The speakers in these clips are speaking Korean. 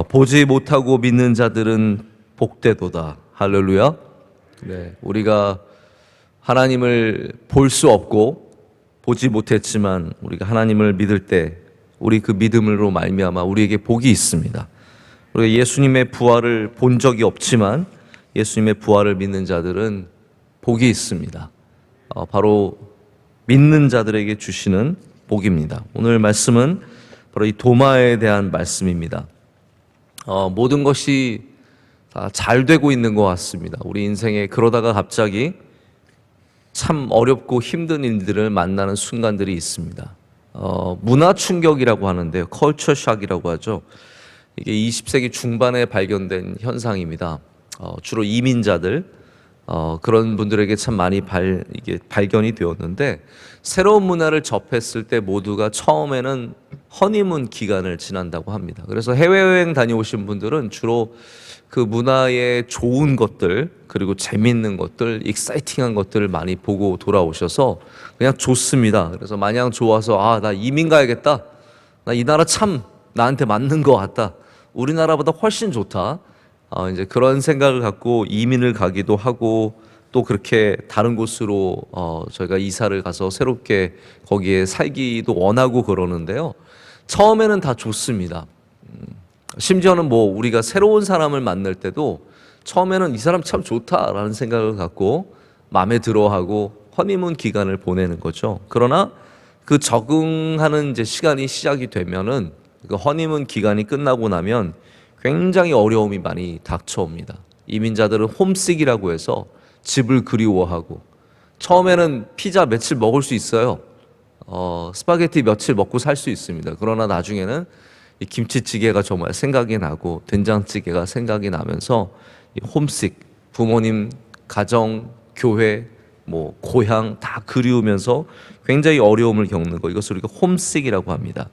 보지 못하고 믿는 자들은 복되도다. 할렐루야. 네, 우리가 하나님을 볼 수 없고 보지 못했지만 우리가 하나님을 믿을 때 우리 그 믿음으로 말미암아 우리에게 복이 있습니다. 우리가 예수님의 부활을 본 적이 없지만 예수님의 부활을 믿는 자들은 복이 있습니다. 바로 믿는 자들에게 주시는 복입니다. 오늘 말씀은 바로 이 도마에 대한 말씀입니다. 모든 것이 다 잘 되고 있는 것 같습니다. 우리 인생에 그러다가 갑자기 참 어렵고 힘든 일들을 만나는 순간들이 있습니다. 문화 충격이라고 하는데요. 컬처 샥이라고 하죠. 이게 20세기 중반에 발견된 현상입니다. 주로 이민자들, 그런 분들에게 참 많이 이게 발견이 되었는데, 새로운 문화를 접했을 때 모두가 처음에는 허니문 기간을 지난다고 합니다. 그래서 해외여행 다녀오신 분들은 주로 그 문화의 좋은 것들, 그리고 재밌는 것들, 익사이팅한 것들을 많이 보고 돌아오셔서 그냥 좋습니다. 그래서 마냥 좋아서 나 이민 가야겠다. 나 이 나라 참 나한테 맞는 것 같다. 우리나라보다 훨씬 좋다. 이제 그런 생각을 갖고 이민을 가기도 하고, 또 그렇게 다른 곳으로 저희가 이사를 가서 새롭게 거기에 살기도 원하고 그러는데요. 처음에는 다 좋습니다. 심지어는 우리가 새로운 사람을 만날 때도 처음에는 이 사람 참 좋다라는 생각을 갖고 마음에 들어하고 허니문 기간을 보내는 거죠. 그러나 그 적응하는 이제 시간이 시작이 되면은, 그 허니문 기간이 끝나고 나면 굉장히 어려움이 많이 닥쳐옵니다. 이민자들은 홈식이라고 해서 집을 그리워하고, 처음에는 피자 며칠 먹을 수 있어요. 스파게티 며칠 먹고 살 수 있습니다. 그러나 나중에는 이 김치찌개가 정말 생각이 나고 된장찌개가 생각이 나면서 이 홈식, 부모님, 가정, 교회, 고향 다 그리우면서 굉장히 어려움을 겪는 거, 이것을 우리가 홈식이라고 합니다.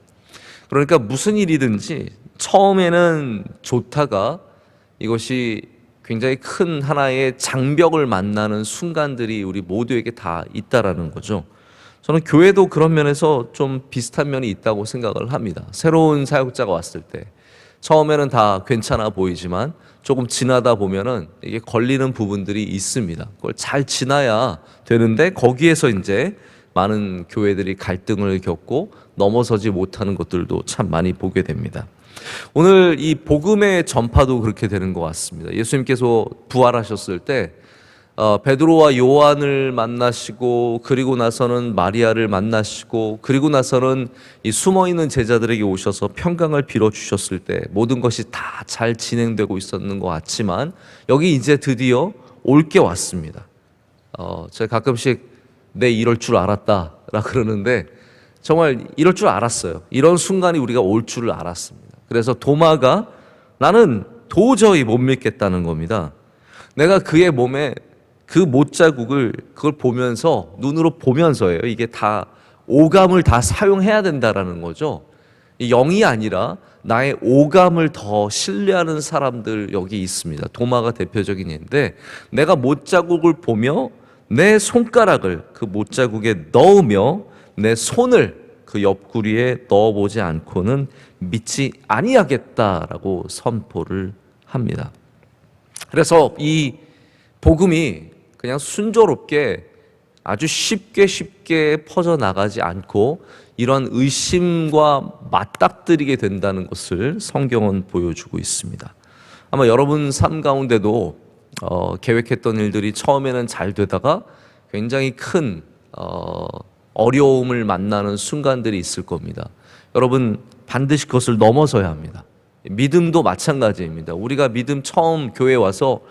그러니까 무슨 일이든지 처음에는 좋다가 이것이 굉장히 큰 하나의 장벽을 만나는 순간들이 우리 모두에게 다 있다라는 거죠. 저는 교회도 그런 면에서 좀 비슷한 면이 있다고 생각을 합니다. 새로운 사역자가 왔을 때 처음에는 다 괜찮아 보이지만 조금 지나다 보면은 이게 걸리는 부분들이 있습니다. 그걸 잘 지나야 되는데 거기에서 이제 많은 교회들이 갈등을 겪고 넘어서지 못하는 것들도 참 많이 보게 됩니다. 오늘 이 복음의 전파도 그렇게 되는 것 같습니다. 예수님께서 부활하셨을 때 베드로와 요한을 만나시고, 그리고 나서는 마리아를 만나시고, 그리고 나서는 이 숨어있는 제자들에게 오셔서 평강을 빌어주셨을 때 모든 것이 다 잘 진행되고 있었는 것 같지만, 여기 이제 드디어 올 게 왔습니다. 제가 가끔씩 내 이럴 줄 알았다 라 그러는데, 정말 이럴 줄 알았어요. 이런 순간이 우리가 올 줄을 알았습니다. 그래서 도마가 나는 도저히 못 믿겠다는 겁니다. 내가 그의 몸에 그 못자국을 그걸 보면서, 눈으로 보면서예요. 이게 다 오감을 다 사용해야 된다라는 거죠. 영이 아니라 나의 오감을 더 신뢰하는 사람들 여기 있습니다. 도마가 대표적인 예인데, 내가 못자국을 보며 내 손가락을 그 못자국에 넣으며 내 손을 그 옆구리에 넣어보지 않고는 믿지 아니하겠다라고 선포를 합니다. 그래서 이 복음이 그냥 순조롭게 아주 쉽게 퍼져나가지 않고 이런 의심과 맞닥뜨리게 된다는 것을 성경은 보여주고 있습니다. 아마 여러분 삶 가운데도 계획했던 일들이 처음에는 잘 되다가 굉장히 큰 어려움을 만나는 순간들이 있을 겁니다. 여러분 반드시 그것을 넘어서야 합니다. 믿음도 마찬가지입니다. 우리가 믿음 처음 교회 와서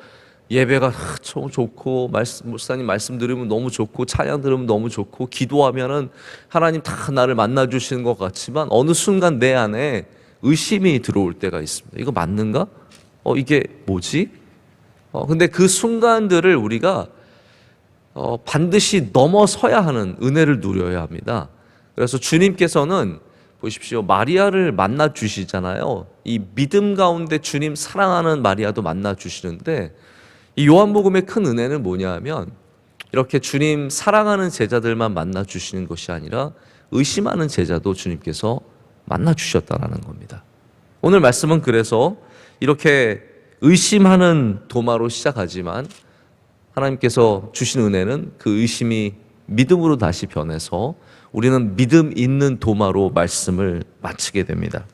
예배가 좋고, 목사님 말씀 들으면 너무 좋고, 찬양 들으면 너무 좋고, 기도하면은 하나님 다 나를 만나주시는 것 같지만 어느 순간 내 안에 의심이 들어올 때가 있습니다. 이거 맞는가? 이게 뭐지? 근데 그 순간들을 우리가 반드시 넘어서야 하는 은혜를 누려야 합니다. 그래서 주님께서는 보십시오, 마리아를 만나 주시잖아요. 이 믿음 가운데 주님 사랑하는 마리아도 만나 주시는데, 이 요한복음의 큰 은혜는 뭐냐 하면, 이렇게 주님 사랑하는 제자들만 만나 주시는 것이 아니라 의심하는 제자도 주님께서 만나 주셨다라는 겁니다. 오늘 말씀은 그래서 이렇게 의심하는 도마로 시작하지만 하나님께서 주신 은혜는 그 의심이 믿음으로 다시 변해서 우리는 믿음 있는 도마로 말씀을 마치게 됩니다.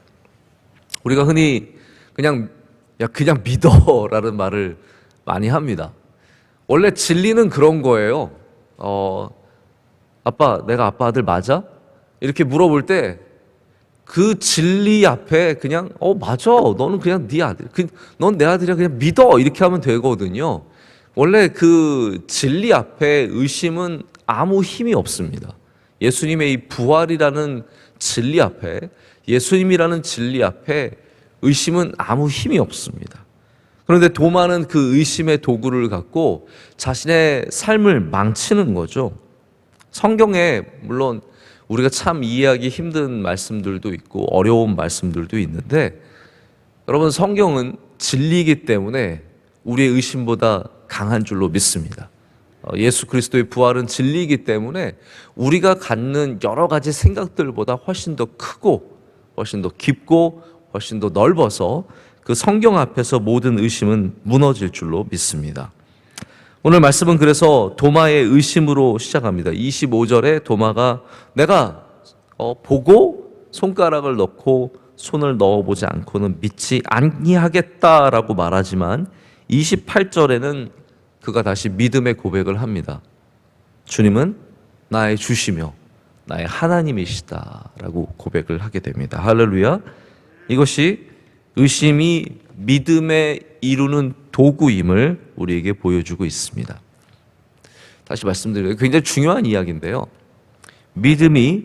우리가 흔히 그냥 믿어라는 말을 많이 합니다. 원래 진리는 그런 거예요. 아빠, 내가 아빠 아들 맞아? 이렇게 물어볼 때 그 진리 앞에 그냥 맞아, 너는 그냥 네 아들, 넌 내 아들이야, 그냥 믿어, 이렇게 하면 되거든요. 원래 그 진리 앞에 의심은 아무 힘이 없습니다. 예수님의 이 부활이라는 진리 앞에, 예수님이라는 진리 앞에 의심은 아무 힘이 없습니다. 그런데 도마는 그 의심의 도구를 갖고 자신의 삶을 망치는 거죠. 성경에 물론 우리가 참 이해하기 힘든 말씀들도 있고 어려운 말씀들도 있는데, 여러분, 성경은 진리이기 때문에 우리의 의심보다 강한 줄로 믿습니다. 예수 그리스도의 부활은 진리이기 때문에 우리가 갖는 여러 가지 생각들보다 훨씬 더 크고 훨씬 더 깊고 훨씬 더 넓어서 그 성경 앞에서 모든 의심은 무너질 줄로 믿습니다. 오늘 말씀은 그래서 도마의 의심으로 시작합니다. 25절에 도마가 내가 보고 손가락을 넣고 손을 넣어보지 않고는 믿지 아니하겠다라고 말하지만 28절에는 그가 다시 믿음의 고백을 합니다. 주님은 나의 주시며 나의 하나님이시다라고 고백을 하게 됩니다. 할렐루야. 이것이 의심이 믿음에 이루는 도구임을 우리에게 보여주고 있습니다. 다시 말씀드려요. 굉장히 중요한 이야기인데요. 믿음이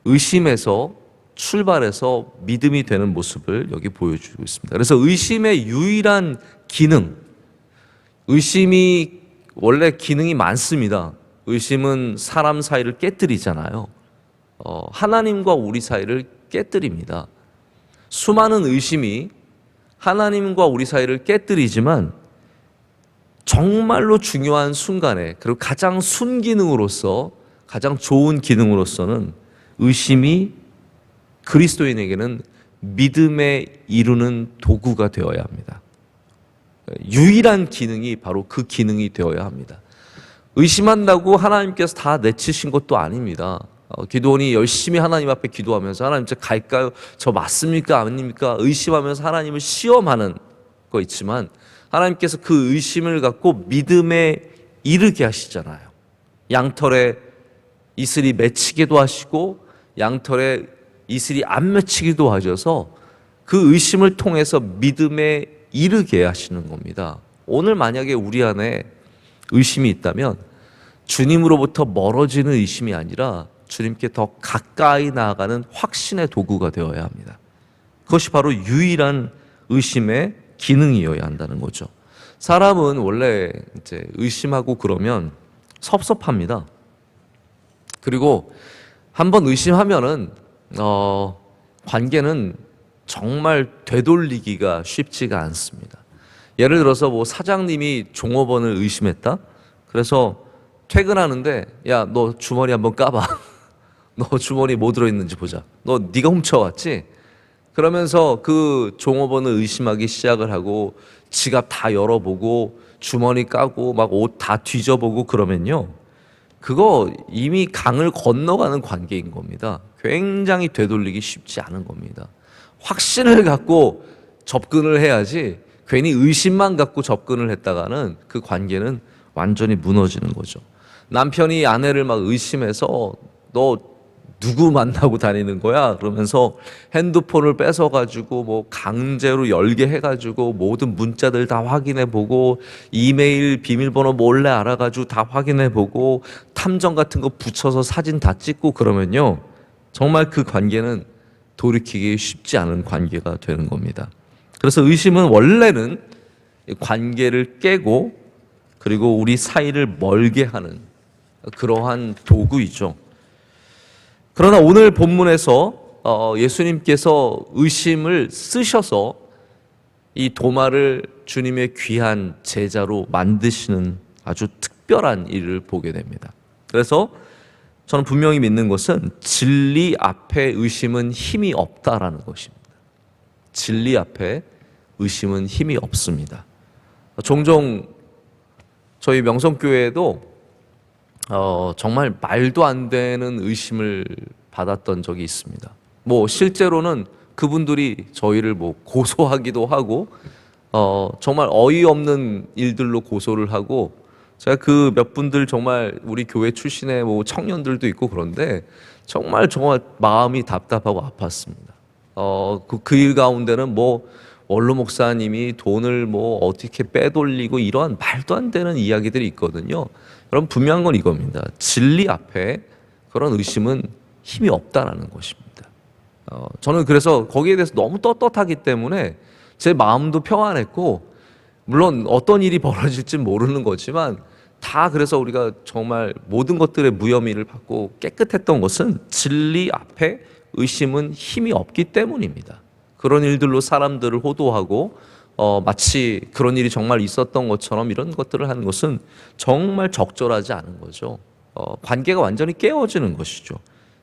의심에서 출발해서 믿음이 되는 모습을 여기 보여주고 있습니다. 그래서 의심의 유일한 기능, 의심이 원래 기능이 많습니다. 의심은 사람 사이를 깨뜨리잖아요. 하나님과 우리 사이를 깨뜨립니다. 수많은 의심이 하나님과 우리 사이를 깨뜨리지만 정말로 중요한 순간에, 그리고 가장 순기능으로서, 가장 좋은 기능으로서는 의심이 그리스도인에게는 믿음에 이루는 도구가 되어야 합니다. 유일한 기능이 바로 그 기능이 되어야 합니다. 의심한다고 하나님께서 다 내치신 것도 아닙니다. 기도원이 열심히 하나님 앞에 기도하면서 하나님 저 갈까요? 저 맞습니까? 아닙니까? 의심하면서 하나님을 시험하는 거 있지만 하나님께서 그 의심을 갖고 믿음에 이르게 하시잖아요. 양털에 이슬이 맺히기도 하시고 양털에 이슬이 안 맺히기도 하셔서 그 의심을 통해서 믿음에 이르게 하시는 겁니다. 오늘 만약에 우리 안에 의심이 있다면 주님으로부터 멀어지는 의심이 아니라 주님께 더 가까이 나아가는 확신의 도구가 되어야 합니다. 그것이 바로 유일한 의심의 기능이어야 한다는 거죠. 사람은 원래 이제 의심하고 그러면 섭섭합니다. 그리고 한번 의심하면은 관계는 정말 되돌리기가 쉽지가 않습니다. 예를 들어서 뭐 사장님이 종업원을 의심했다? 그래서 퇴근하는데 야, 너 주머니 한번 까봐. 너 주머니 뭐 들어있는지 보자. 너 네가 훔쳐왔지? 그러면서 그 종업원을 의심하기 시작을 하고 지갑 다 열어보고 주머니 까고 막 옷 다 뒤져보고 그러면요, 그거 이미 강을 건너가는 관계인 겁니다. 굉장히 되돌리기 쉽지 않은 겁니다. 확신을 갖고 접근을 해야지 괜히 의심만 갖고 접근을 했다가는 그 관계는 완전히 무너지는 거죠. 남편이 아내를 막 의심해서 너 누구 만나고 다니는 거야? 그러면서 핸드폰을 뺏어가지고 뭐 강제로 열게 해가지고 모든 문자들 다 확인해보고 이메일 비밀번호 몰래 알아가지고 다 확인해보고 탐정 같은 거 붙여서 사진 다 찍고 그러면요, 정말 그 관계는 돌이키기 쉽지 않은 관계가 되는 겁니다. 그래서 의심은 원래는 관계를 깨고 그리고 우리 사이를 멀게 하는 그러한 도구이죠. 그러나 오늘 본문에서 예수님께서 의심을 쓰셔서 이 도마를 주님의 귀한 제자로 만드시는 아주 특별한 일을 보게 됩니다. 그래서 저는 분명히 믿는 것은 진리 앞에 의심은 힘이 없다라는 것입니다. 진리 앞에 의심은 힘이 없습니다. 종종 저희 명성교회에도 정말 말도 안 되는 의심을 받았던 적이 있습니다. 뭐 실제로는 그분들이 저희를 뭐 고소하기도 하고 정말 어이없는 일들로 고소를 하고, 제가 그 몇 분들 정말 우리 교회 출신의 뭐 청년들도 있고 그런데 정말 마음이 답답하고 아팠습니다. 그 일 가운데는 뭐 원로 목사님이 돈을 뭐 어떻게 빼돌리고 이러한 말도 안 되는 이야기들이 있거든요. 여러분, 분명한 건 이겁니다. 진리 앞에 그런 의심은 힘이 없다라는 것입니다. 저는 그래서 거기에 대해서 너무 떳떳하기 때문에 제 마음도 평안했고, 물론 어떤 일이 벌어질지 모르는 거지만 다, 그래서 우리가 정말 모든 것들의 무혐의를 받고 깨끗했던 것은 진리 앞에 의심은 힘이 없기 때문입니다. 그런 일들로 사람들을 호도하고 마치 그런 일이 정말 있었던 것처럼 이런 것들을 하는 것은 정말 적절하지 않은 거죠. 관계가 완전히 깨어지는 것이죠.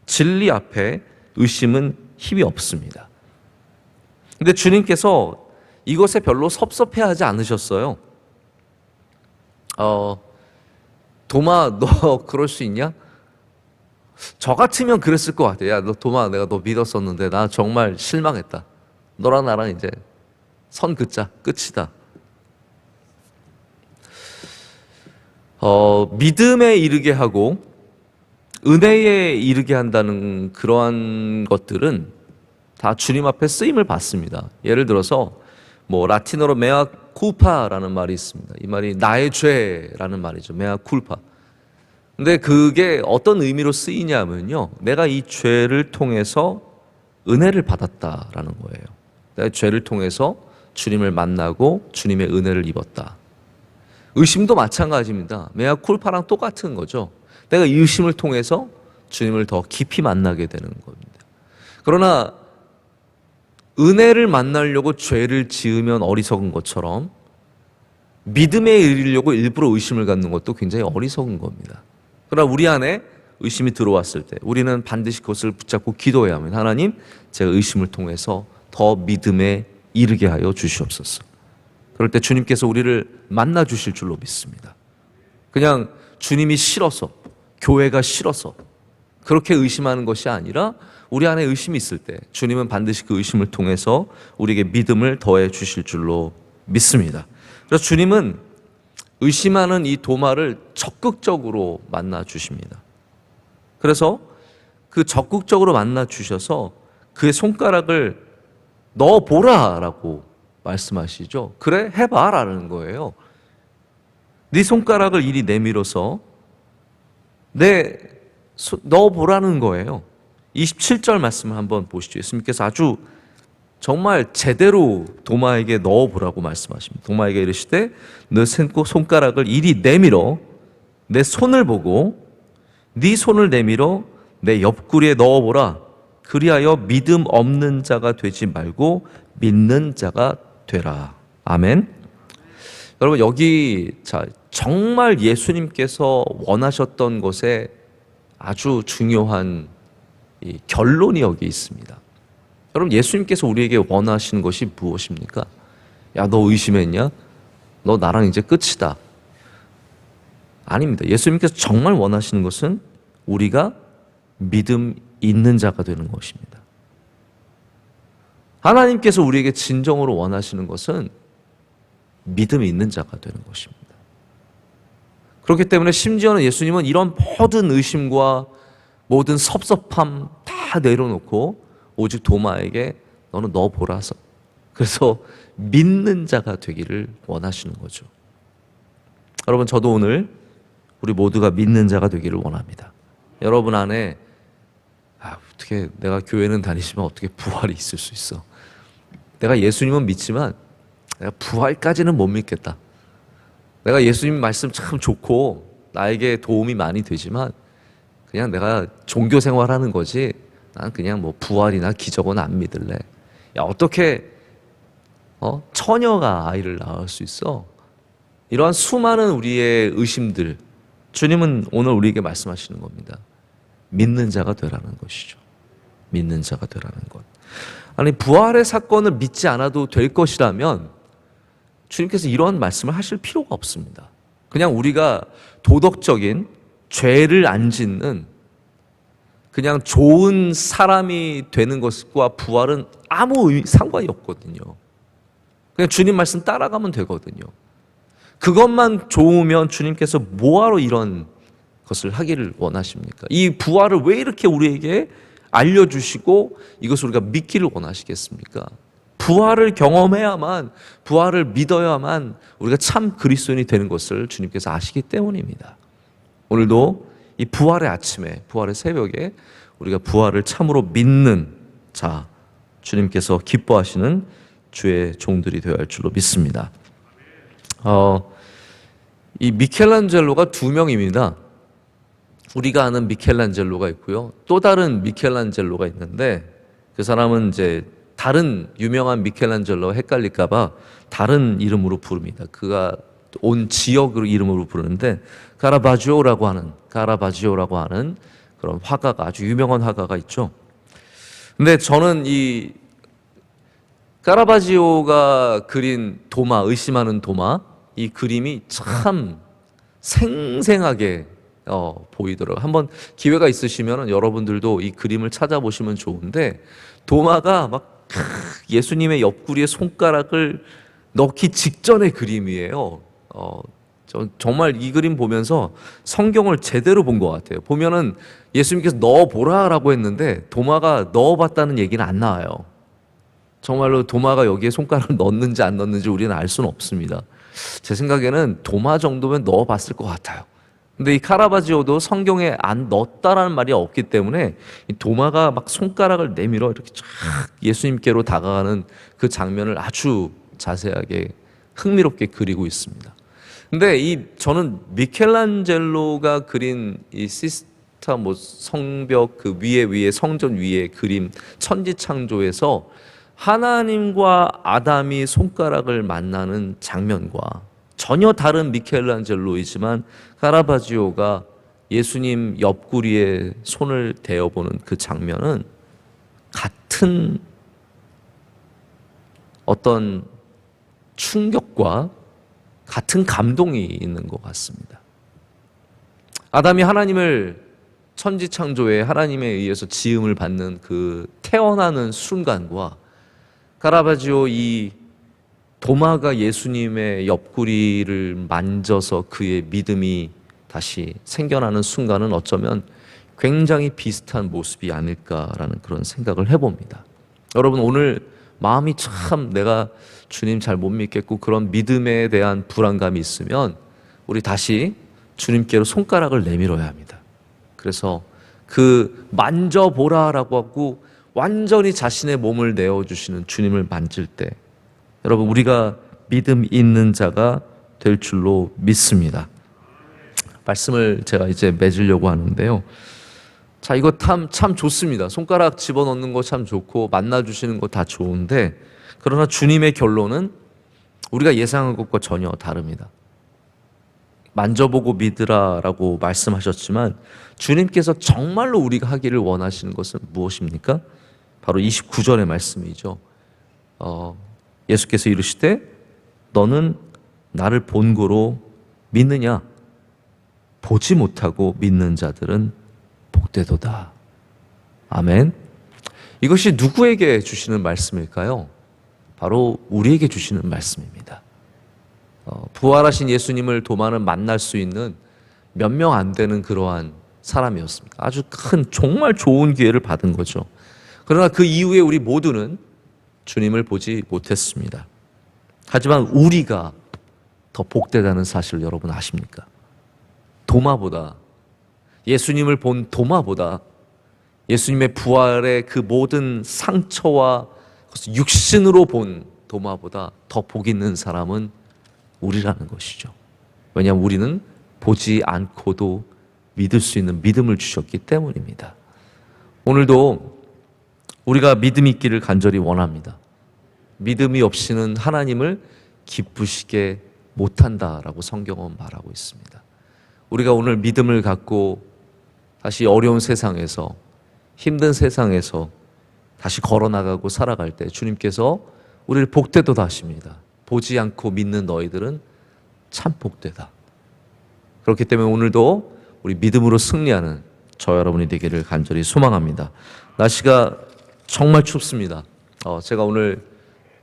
진리 앞에 의심은 힘이 없습니다. 근데 주님께서 이것에 별로 섭섭해하지 않으셨어요. 도마, 너 그럴 수 있냐? 저 같으면 그랬을 것 같아. 야, 너 도마, 내가 너 믿었었는데 나 정말 실망했다. 너랑 나랑 이제 선 긋자, 끝이다. 믿음에 이르게 하고 은혜에 이르게 한다는 그러한 것들은 다 주님 앞에 쓰임을 받습니다. 예를 들어서 뭐 라틴어로 메아 쿨파라는 말이 있습니다. 이 말이 나의 죄라는 말이죠. 메아 쿨파. 근데 그게 어떤 의미로 쓰이냐면요, 내가 이 죄를 통해서 은혜를 받았다라는 거예요. 내가 죄를 통해서 주님을 만나고 주님의 은혜를 입었다. 의심도 마찬가지입니다. 메아 쿨파랑 똑같은 거죠. 내가 이 의심을 통해서 주님을 더 깊이 만나게 되는 겁니다. 그러나 은혜를 만나려고 죄를 지으면 어리석은 것처럼 믿음에 이르려고 일부러 의심을 갖는 것도 굉장히 어리석은 겁니다. 그러나 우리 안에 의심이 들어왔을 때 우리는 반드시 그것을 붙잡고 기도해야 합니다. 하나님, 제가 의심을 통해서 더 믿음에 이르게 하여 주시옵소서. 그럴 때 주님께서 우리를 만나 주실 줄로 믿습니다. 그냥 주님이 싫어서, 교회가 싫어서 그렇게 의심하는 것이 아니라 우리 안에 의심이 있을 때 주님은 반드시 그 의심을 통해서 우리에게 믿음을 더해 주실 줄로 믿습니다. 그래서 주님은 의심하는 이 도마를 적극적으로 만나 주십니다. 그래서 그 적극적으로 만나 주셔서 그의 손가락을 넣어보라라고 말씀하시죠. 그래, 해봐라는 거예요. 네 손가락을 이리 내밀어서 넣어보라는 거예요. 27절 말씀을 한번 보시죠. 예수님께서 아주 정말 제대로 도마에게 넣어보라고 말씀하십니다. 도마에게 이르시되 너 손가락을 이리 내밀어 내 손을 보고 네 손을 내밀어 내 옆구리에 넣어보라. 그리하여 믿음 없는 자가 되지 말고 믿는 자가 되라. 아멘. 여러분, 여기 정말 예수님께서 원하셨던 것에 아주 중요한 이 결론이 여기 있습니다. 여러분, 예수님께서 우리에게 원하시는 것이 무엇입니까? 야, 너 의심했냐? 너 나랑 이제 끝이다. 아닙니다. 예수님께서 정말 원하시는 것은 우리가 믿음 있는 자가 되는 것입니다. 하나님께서 우리에게 진정으로 원하시는 것은 믿음이 있는 자가 되는 것입니다. 그렇기 때문에 심지어는 예수님은 이런 모든 의심과 모든 섭섭함 다 내려놓고 오직 도마에게 너는 넣어보라서, 그래서 믿는 자가 되기를 원하시는 거죠. 여러분, 저도 오늘 우리 모두가 믿는 자가 되기를 원합니다. 여러분 안에 어떻게 내가 교회는 다니지만 어떻게 부활이 있을 수 있어? 내가 예수님은 믿지만 내가 부활까지는 못 믿겠다. 내가 예수님 말씀 참 좋고 나에게 도움이 많이 되지만 그냥 내가 종교 생활하는 거지 난 그냥 뭐 부활이나 기적은 안 믿을래. 야, 어떻게 처녀가 아이를 낳을 수 있어? 이러한 수많은 우리의 의심들, 주님은 오늘 우리에게 말씀하시는 겁니다. 믿는 자가 되라는 것이죠. 믿는 자가 되라는 것. 아니, 부활의 사건을 믿지 않아도 될 것이라면 주님께서 이런 말씀을 하실 필요가 없습니다. 그냥 우리가 도덕적인 죄를 안 짓는 그냥 좋은 사람이 되는 것과 부활은 아무 상관이 없거든요. 그냥 주님 말씀 따라가면 되거든요. 그것만 좋으면 주님께서 뭐하러 이런 것을 하기를 원하십니까? 이 부활을 왜 이렇게 우리에게 알려주시고 이것을 우리가 믿기를 원하시겠습니까? 부활을 경험해야만, 부활을 믿어야만 우리가 참 그리스도인이 되는 것을 주님께서 아시기 때문입니다. 오늘도 이 부활의 아침에, 부활의 새벽에 우리가 부활을 참으로 믿는 자, 주님께서 기뻐하시는 주의 종들이 되어야 할 줄로 믿습니다. 이 미켈란젤로가 두 명입니다. 우리가 아는 미켈란젤로가 있고요. 또 다른 미켈란젤로가 있는데 그 사람은 이제 다른 유명한 미켈란젤로와 헷갈릴까봐 다른 이름으로 부릅니다. 그가 온 지역으로 이름으로 부르는데 카라바지오라고 하는 그런 화가가, 아주 유명한 화가가 있죠. 근데 저는 이 카라바지오가 그린 도마, 의심하는 도마, 이 그림이 참 생생하게 보이더라고요. 한번 기회가 있으시면 여러분들도 이 그림을 찾아보시면 좋은데, 도마가 막 예수님의 옆구리에 손가락을 넣기 직전의 그림이에요. 정말 이 그림 보면서 성경을 제대로 본 것 같아요. 보면은 예수님께서 넣어보라라고 했는데 도마가 넣어봤다는 얘기는 안 나와요. 정말로 도마가 여기에 손가락을 넣는지 안 넣는지 우리는 알 수는 없습니다. 제 생각에는 도마 정도면 넣어봤을 것 같아요. 근데 이 카라바지오도 성경에 안 넣었다라는 말이 없기 때문에 이 도마가 막 손가락을 내밀어 이렇게 쫙 예수님께로 다가가는 그 장면을 아주 자세하게 흥미롭게 그리고 있습니다. 근데 저는 미켈란젤로가 그린 이 시스타 성벽 그 위에 성전 위에 그림 천지창조에서 하나님과 아담이 손가락을 만나는 장면과 전혀 다른 미켈란젤로이지만 카라바지오가 예수님 옆구리에 손을 대어보는 그 장면은 같은 어떤 충격과 같은 감동이 있는 것 같습니다. 아담이 하나님을 천지창조에 하나님에 의해서 지음을 받는 그 태어나는 순간과 카라바지오 이 도마가 예수님의 옆구리를 만져서 그의 믿음이 다시 생겨나는 순간은 어쩌면 굉장히 비슷한 모습이 아닐까라는 그런 생각을 해봅니다. 여러분, 오늘 마음이 참 내가 주님 잘 못 믿겠고 그런 믿음에 대한 불안감이 있으면 우리 다시 주님께로 손가락을 내밀어야 합니다. 그래서 그 만져보라라고 하고 완전히 자신의 몸을 내어주시는 주님을 만질 때 여러분, 우리가 믿음 있는 자가 될 줄로 믿습니다. 말씀을 제가 이제 맺으려고 하는데요. 자, 이거 참 좋습니다. 손가락 집어넣는 거 참 좋고 만나주시는 거 다 좋은데, 그러나 주님의 결론은 우리가 예상한 것과 전혀 다릅니다. 만져보고 믿으라라고 말씀하셨지만 주님께서 정말로 우리가 하기를 원하시는 것은 무엇입니까? 바로 29절의 말씀이죠. 예수께서 이르시되 너는 나를 본고로 믿느냐? 보지 못하고 믿는 자들은 복되도다. 아멘. 이것이 누구에게 주시는 말씀일까요? 바로 우리에게 주시는 말씀입니다. 부활하신 예수님을 도마는 만날 수 있는 몇 명 안 되는 그러한 사람이었습니다. 아주 큰 정말 좋은 기회를 받은 거죠. 그러나 그 이후에 우리 모두는 주님을 보지 못했습니다. 하지만 우리가 더 복되다는 사실을 여러분 아십니까? 도마보다, 예수님을 본 도마보다 예수님의 부활의 그 모든 상처와 육신으로 본 도마보다 더 복 있는 사람은 우리라는 것이죠. 왜냐하면 우리는 보지 않고도 믿을 수 있는 믿음을 주셨기 때문입니다. 오늘도 우리가 믿음 있기를 간절히 원합니다. 믿음이 없이는 하나님을 기쁘시게 못한다라고 성경은 말하고 있습니다. 우리가 오늘 믿음을 갖고 다시 어려운 세상에서, 힘든 세상에서 다시 걸어나가고 살아갈 때 주님께서 우리를 복되도다 하십니다. 보지 않고 믿는 너희들은 참 복되다. 그렇기 때문에 오늘도 우리 믿음으로 승리하는 저 여러분이 되기를 간절히 소망합니다. 날씨가 정말 춥습니다. 제가 오늘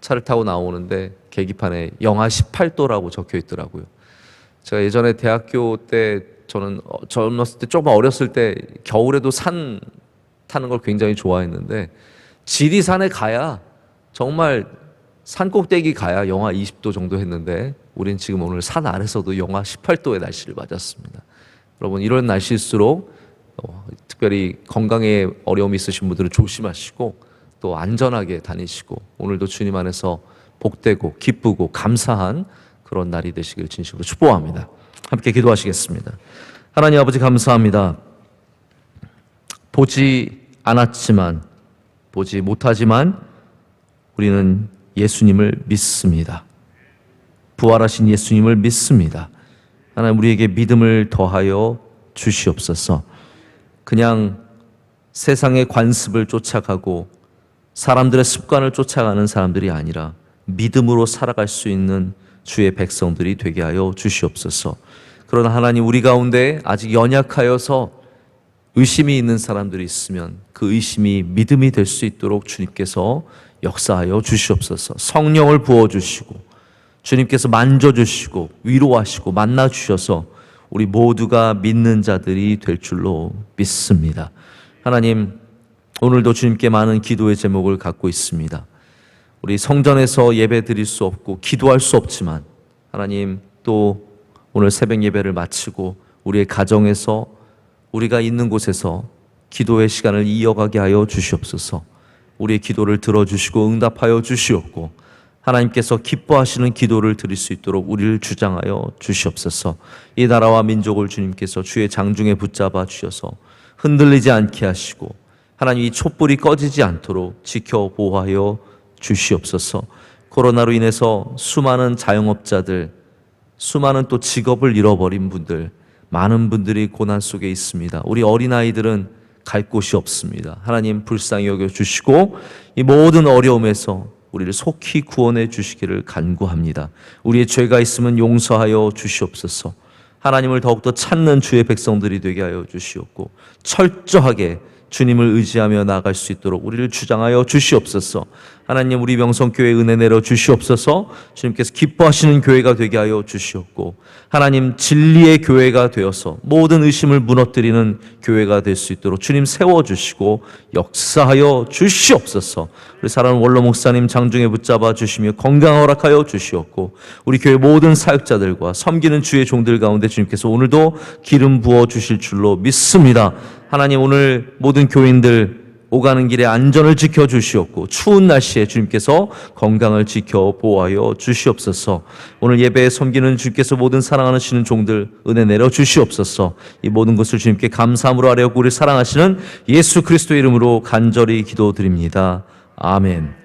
차를 타고 나오는데 계기판에 영하 18도라고 적혀 있더라고요. 제가 예전에 대학교 때 저는 젊었을 때 조금 어렸을 때 겨울에도 산 타는 걸 굉장히 좋아했는데 지리산에 가야 정말 산 꼭대기 가야 영하 20도 정도 했는데 우린 지금 오늘 산 아래서도 영하 18도의 날씨를 맞았습니다. 여러분 이런 날씨일수록 특별히 건강에 어려움이 있으신 분들은 조심하시고 또 안전하게 다니시고 오늘도 주님 안에서 복되고 기쁘고 감사한 그런 날이 되시길 진심으로 축복합니다. 함께 기도하시겠습니다. 하나님 아버지 감사합니다. 보지 않았지만 보지 못하지만 우리는 예수님을 믿습니다. 부활하신 예수님을 믿습니다. 하나님 우리에게 믿음을 더하여 주시옵소서. 그냥 세상의 관습을 쫓아가고 사람들의 습관을 쫓아가는 사람들이 아니라 믿음으로 살아갈 수 있는 주의 백성들이 되게 하여 주시옵소서. 그러나 하나님 우리 가운데 아직 연약하여서 의심이 있는 사람들이 있으면 그 의심이 믿음이 될 수 있도록 주님께서 역사하여 주시옵소서. 성령을 부어주시고 주님께서 만져주시고 위로하시고 만나주셔서 우리 모두가 믿는 자들이 될 줄로 믿습니다. 하나님 오늘도 주님께 많은 기도의 제목을 갖고 있습니다. 우리 성전에서 예배 드릴 수 없고 기도할 수 없지만 하나님 또 오늘 새벽 예배를 마치고 우리의 가정에서 우리가 있는 곳에서 기도의 시간을 이어가게 하여 주시옵소서. 우리의 기도를 들어주시고 응답하여 주시옵고 하나님께서 기뻐하시는 기도를 드릴 수 있도록 우리를 주장하여 주시옵소서. 이 나라와 민족을 주님께서 주의 장중에 붙잡아 주셔서 흔들리지 않게 하시고 하나님 이 촛불이 꺼지지 않도록 지켜 보호하여 주시옵소서. 코로나로 인해서 수많은 자영업자들, 수많은 또 직업을 잃어버린 분들, 많은 분들이 고난 속에 있습니다. 우리 어린아이들은 갈 곳이 없습니다. 하나님 불쌍히 여겨주시고 이 모든 어려움에서 우리를 속히 구원해 주시기를 간구합니다. 우리의 죄가 있으면 용서하여 주시옵소서. 하나님을 더욱더 찾는 주의 백성들이 되게 하여 주시옵고 철저하게 주님을 의지하며 나아갈 수 있도록 우리를 주장하여 주시옵소서. 하나님 우리 명성교회 은혜 내려 주시옵소서. 주님께서 기뻐하시는 교회가 되게 하여 주시옵고 하나님 진리의 교회가 되어서 모든 의심을 무너뜨리는 교회가 될 수 있도록 주님 세워주시고 역사하여 주시옵소서. 우리 사랑하는 원로 목사님 장중에 붙잡아 주시며 건강 허락하여 주시옵고 우리 교회 모든 사역자들과 섬기는 주의 종들 가운데 주님께서 오늘도 기름 부어 주실 줄로 믿습니다. 하나님 오늘 모든 교인들 오가는 길에 안전을 지켜 주시옵고 추운 날씨에 주님께서 건강을 지켜 보호하여 주시옵소서. 오늘 예배에 섬기는 주님께서 모든 사랑하시는 종들 은혜 내려 주시옵소서. 이 모든 것을 주님께 감사함으로 아뢰었고 우리 사랑하시는 예수 그리스도의 이름으로 간절히 기도드립니다. 아멘.